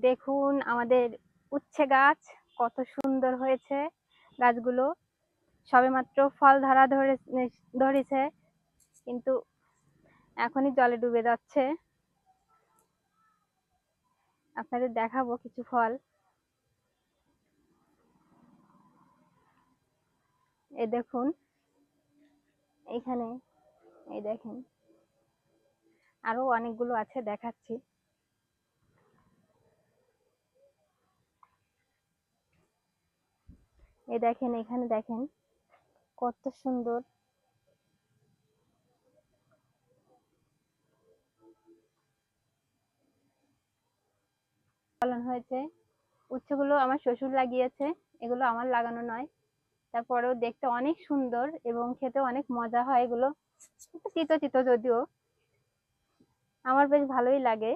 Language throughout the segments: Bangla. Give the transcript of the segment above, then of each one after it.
দেখুন আমাদের উচ্ছে গাছ কত সুন্দর হয়েছে। গাছগুলো সবেমাত্র ফল ধরেছে, কিন্তু এখনই জলে ডুবে যাচ্ছে। আপনাদের দেখাবো কিছু ফল। এই দেখুন, এইখানে এই দেখেন, আরো অনেকগুলো আছে, দেখাচ্ছি। এই দেখেন, এখানে দেখেন কত সুন্দর ফলন হয়েছে। উচ্ছেগুলো আমার শ্বশুর লাগিয়েছে, এগুলো আমার লাগানো নয়। তারপরেও দেখতে অনেক সুন্দর এবং খেতে অনেক মজা হয়। এগুলো একটু তিতো তিতো, যদিও আমার বেশ ভালোই লাগে।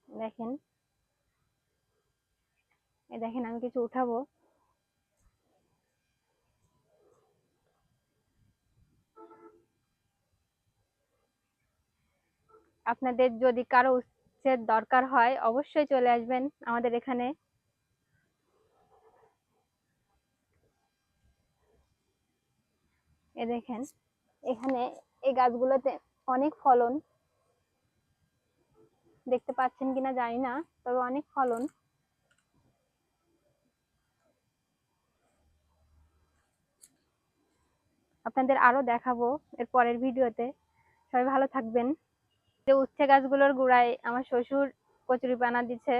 দেখেন, এই দেখেন, আমি কিছু উঠাবো। আপনাদের যদি কারো উচ্ছের দরকার হয় অবশ্যই চলে আসবেন আমাদের এখানে। এ দেখেন, এখানে এই গাছগুলোতে অনেক ফলন, দেখতে পাচ্ছেন কিনা জানি না, তবে অনেক ফলন। আপনাদের আরো দেখাবো এর পরের ভিডিওতে। সবাই ভালো থাকবেন। যে উচ্ছে গাছগুলোর গোড়ায় আমার শ্বশুর কচুরিপানা দিচ্ছে,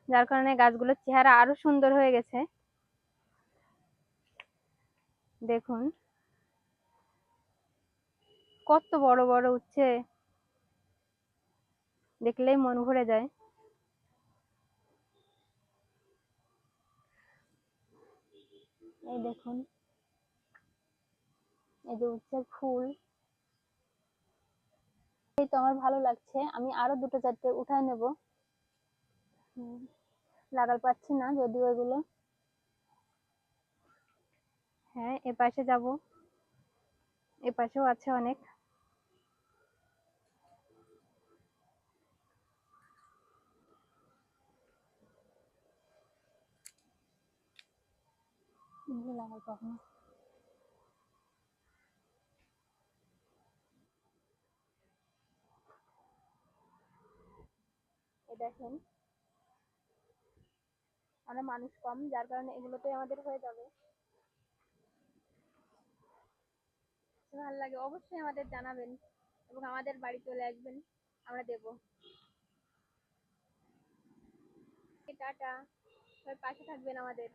যার কারণে গাছগুলোর চেহারা আরো সুন্দর হয়ে গেছে। দেখুন কত বড় বড় উচ্ছে, দেখলেই মন ভরে যায়। এই দেখুন, এই যে উচ্ছের ফুল, এই তো আমার ভালো লাগছে। আমি আরো দুটো চারটে উঠায় নেব। লাগাল পাচ্ছি না যদিও এগুলো। হ্যাঁ, এ পাশে যাব, এ পাশেও আছে অনেক। লাগাল কখনো এ দেখেন, আমরা মানুষ কম, যার কারণে এগুলোতে আমাদের হয়ে যাবে। ভালো লাগে অবশ্যই আমাদের জানাবেন এবং আমাদের বাড়ি চলে আসবেন, আমরা দেব। টাটা, সবাই পাশে থাকবেন আমাদের।